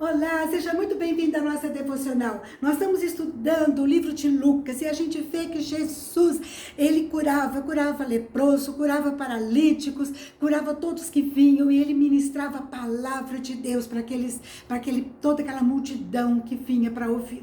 Olá, seja muito bem-vindo à nossa devocional. Nós estamos estudando o livro de Lucas e a gente vê que Jesus, ele curava leproso, curava paralíticos, curava todos que vinham e ele ministrava a palavra de Deus para toda aquela multidão que vinha para ouvir.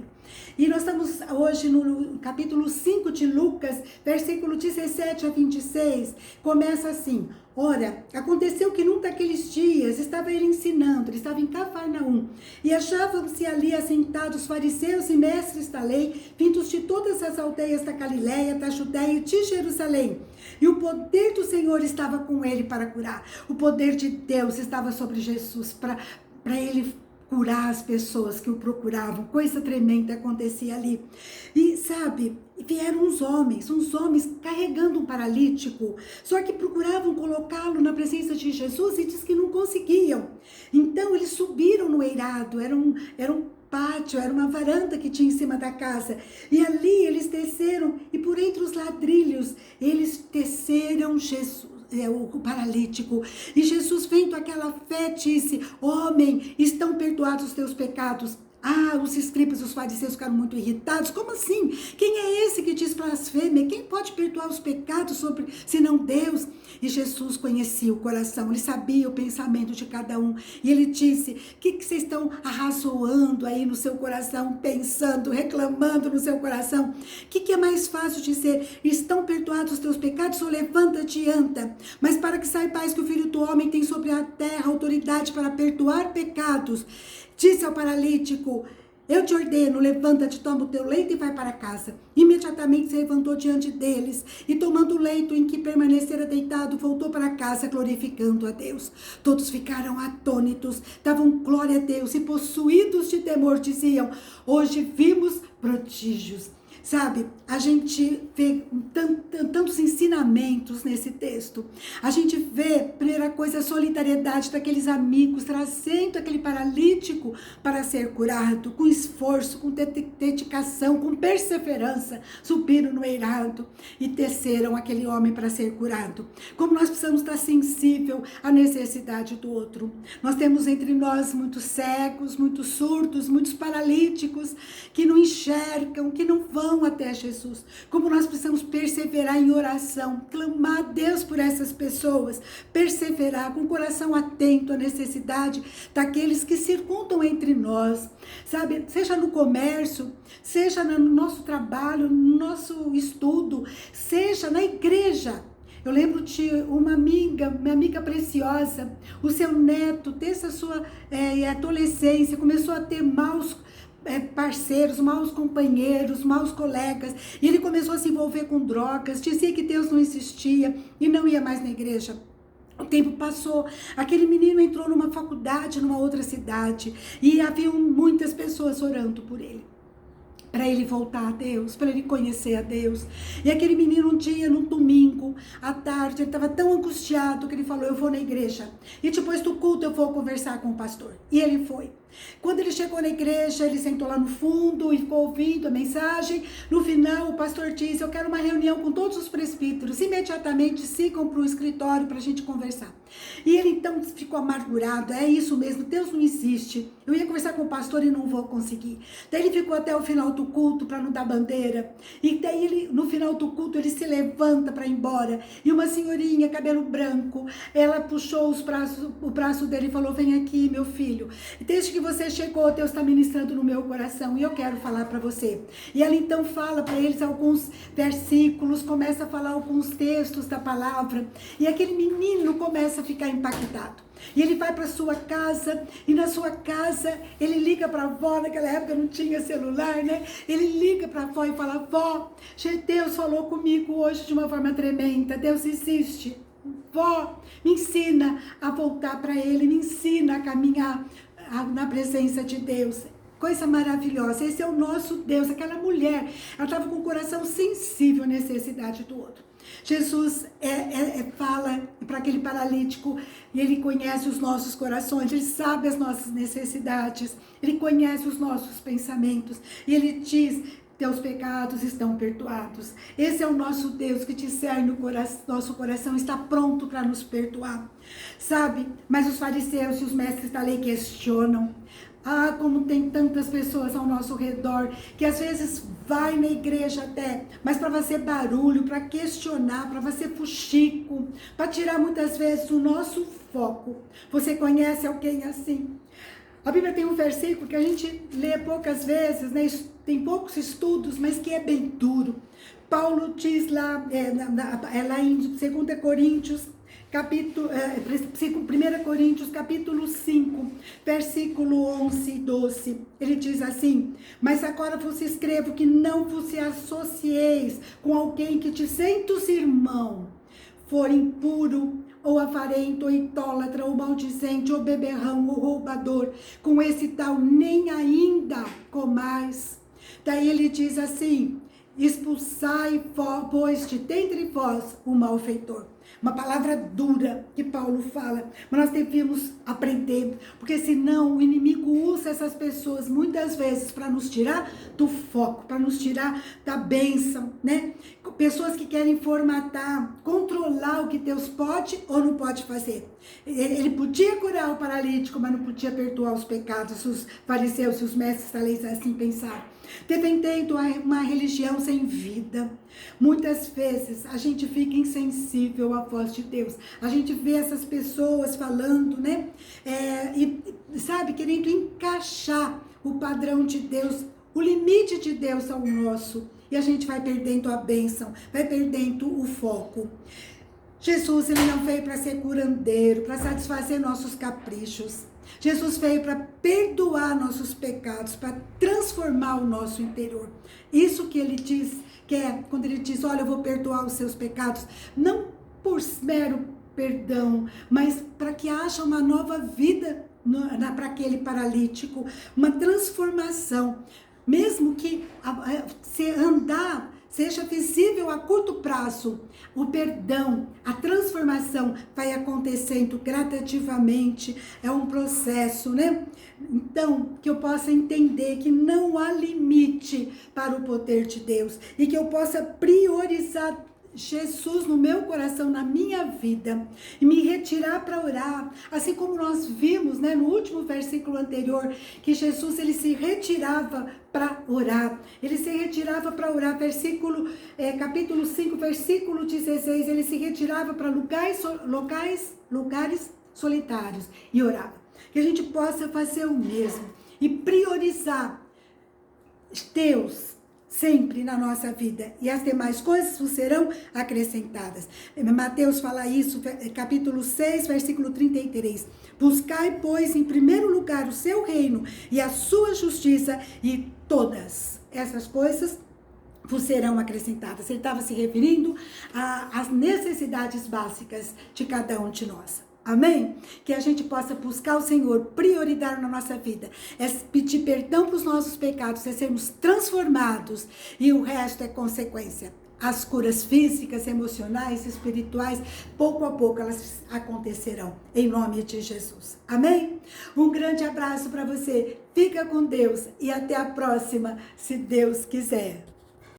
E nós estamos hoje no capítulo 5 de Lucas, versículo 17 a 26, começa assim: Ora, aconteceu que num daqueles dias estava ele ensinando, ele estava em Cafarnaum, e achavam-se ali assentados fariseus e mestres da lei, vindos de todas as aldeias da Galiléia, da Judéia e de Jerusalém. E o poder do Senhor estava com ele para curar. O poder de Deus estava sobre Jesus para ele curar as pessoas que o procuravam. Coisa tremenda acontecia ali. E sabe, vieram uns homens carregando um paralítico, só que procuravam colocá-lo na presença de Jesus e diz que não conseguiam. Então eles subiram no eirado, era um pátio, era uma varanda que tinha em cima da casa, e ali eles desceram, e por entre os ladrilhos, eles teceram Jesus, o paralítico, e Jesus, vendo aquela fé, disse: homem, estão perdoados os teus pecados. Os escribas e os fariseus ficaram muito irritados. Como assim? Quem é esse que diz blasfêmia? Quem pode perdoar os pecados senão Deus? E Jesus conhecia o coração, ele sabia o pensamento de cada um. E ele disse: o que vocês estão arrazoando aí no seu coração, pensando, reclamando no seu coração? O que é mais fácil dizer? Estão perdoados os teus pecados, ou levanta-te e anda? Mas para que saibais que o Filho do Homem tem sobre a terra autoridade para perdoar pecados, disse ao paralítico: eu te ordeno, levanta-te, toma o teu leito e vai para casa. Imediatamente se levantou diante deles e, tomando o leito em que permanecera deitado, voltou para casa glorificando a Deus. Todos ficaram atônitos, davam glória a Deus e, possuídos de temor, diziam: hoje vimos prodígios. Sabe, a gente vê tantos ensinamentos nesse texto. A gente vê, primeira coisa, a solidariedade daqueles amigos, trazendo aquele paralítico para ser curado, com esforço, com dedicação, com perseverança, subiram no eirado e desceram aquele homem para ser curado. Como nós precisamos estar sensível à necessidade do outro. Nós temos entre nós muitos cegos, muitos surdos, muitos paralíticos que não enxergam, que não vão até Jesus. Como nós precisamos perseverar em oração, clamar a Deus por essas pessoas, perseverar com o coração atento à necessidade daqueles que circundam entre nós, sabe, seja no comércio, seja no nosso trabalho, no nosso estudo, seja na igreja. Eu lembro de uma amiga, minha amiga preciosa, o seu neto, desde a sua adolescência, começou a ter maus parceiros, maus companheiros, maus colegas, e ele começou a se envolver com drogas, dizia que Deus não existia e não ia mais na igreja. O tempo passou, aquele menino entrou numa faculdade, numa outra cidade, e havia muitas pessoas orando por ele, para ele voltar a Deus, para ele conhecer a Deus. E aquele menino, um dia, num domingo, à tarde, ele estava tão angustiado que ele falou: eu vou na igreja, e depois do culto eu vou conversar com o pastor. E ele foi. Quando ele chegou na igreja, ele sentou lá no fundo e ficou ouvindo a mensagem. No final, o pastor disse: eu quero uma reunião com todos os presbíteros, imediatamente sigam para o escritório para a gente conversar. E ele então ficou amargurado: é isso mesmo, Deus não existe, eu ia conversar com o pastor e não vou conseguir. Daí ele ficou até o final do culto para não dar bandeira, e daí ele, no final do culto, ele se levanta para ir embora, e uma senhorinha, cabelo branco, ela puxou o braço dele e falou: vem aqui, meu filho, desde que você chegou, Deus está ministrando no meu coração e eu quero falar para você. E ela então fala para eles alguns versículos, começa a falar alguns textos da palavra, e aquele menino começa a ficar impactado. E ele vai para sua casa, e na sua casa ele liga para a avó. Naquela época não tinha celular, né? Ele liga para a avó e fala: vó, Deus falou comigo hoje de uma forma tremenda, Deus existe. Vó, me ensina a voltar para ele, me ensina a caminhar na presença de Deus. Coisa maravilhosa, esse é o nosso Deus. Aquela mulher, ela estava com o coração sensível à necessidade do outro. Jesus fala para aquele paralítico, e ele conhece os nossos corações, ele sabe as nossas necessidades, ele conhece os nossos pensamentos, e ele diz: teus pecados estão perdoados. Esse é o nosso Deus que discerne o nosso coração, está pronto para nos perdoar, sabe? Mas os fariseus e os mestres da lei questionam: Ah, como tem tantas pessoas ao nosso redor, que às vezes vai na igreja até, mas para fazer barulho, para questionar, para fazer fuxico, para tirar muitas vezes o nosso foco. Você conhece alguém assim? A Bíblia tem um versículo que a gente lê poucas vezes, né? Tem poucos estudos, mas que é bem duro. Paulo diz lá, lá em 2 Coríntios, 1 Coríntios capítulo 5, versículo 11 e 12, ele diz assim: mas agora vos escrevo que não vos associeis com alguém que de centos irmão for impuro, ou avarento, ou idólatra, ou maldizente, ou beberrão, ou roubador, com esse tal nem ainda comais. Daí ele diz assim: expulsai, pois, de dentre vós o malfeitor. Uma palavra dura que Paulo fala, mas nós devemos aprender, porque senão o inimigo usa essas pessoas muitas vezes para nos tirar do foco, para nos tirar da bênção, né? Pessoas que querem formatar, controlar o que Deus pode ou não pode fazer. Ele podia curar o paralítico, mas não podia perdoar os pecados. Os fariseus e os mestres da lei assim pensaram. Defendendo uma religião sem vida. Muitas vezes a gente fica insensível à voz de Deus. A gente vê essas pessoas falando, né? E sabe, querendo encaixar o padrão de Deus, o limite de Deus ao nosso. E a gente vai perdendo a bênção, vai perdendo o foco. Jesus, ele não veio para ser curandeiro, para satisfazer nossos caprichos. Jesus veio para perdoar nossos pecados, para transformar o nosso interior. Isso que ele diz, que é quando ele diz: olha, eu vou perdoar os seus pecados, não por mero perdão, mas para que haja uma nova vida para aquele paralítico, uma transformação. Mesmo que se andar seja visível a curto prazo, o perdão, a transformação vai acontecendo gradativamente, é um processo, né? Então, que eu possa entender que não há limite para o poder de Deus e que eu possa priorizar Jesus no meu coração, na minha vida, e me retirar para orar, assim como nós vimos, né, no último versículo anterior, que Jesus, ele se retirava para orar, capítulo 5, versículo 16, ele se retirava para lugares solitários e orava. Que a gente possa fazer o mesmo e priorizar Deus sempre na nossa vida, e as demais coisas serão acrescentadas. Mateus fala isso, capítulo 6, versículo 33. Buscai, pois, em primeiro lugar o seu reino e a sua justiça, e todas essas coisas vos serão acrescentadas. Ele estava se referindo às necessidades básicas de cada um de nós. Amém? Que a gente possa buscar o Senhor, prioridade na nossa vida, é pedir perdão para os nossos pecados, é sermos transformados, e o resto é consequência. As curas físicas, emocionais, espirituais, pouco a pouco elas acontecerão, em nome de Jesus. Amém? Um grande abraço para você, fica com Deus e até a próxima, se Deus quiser.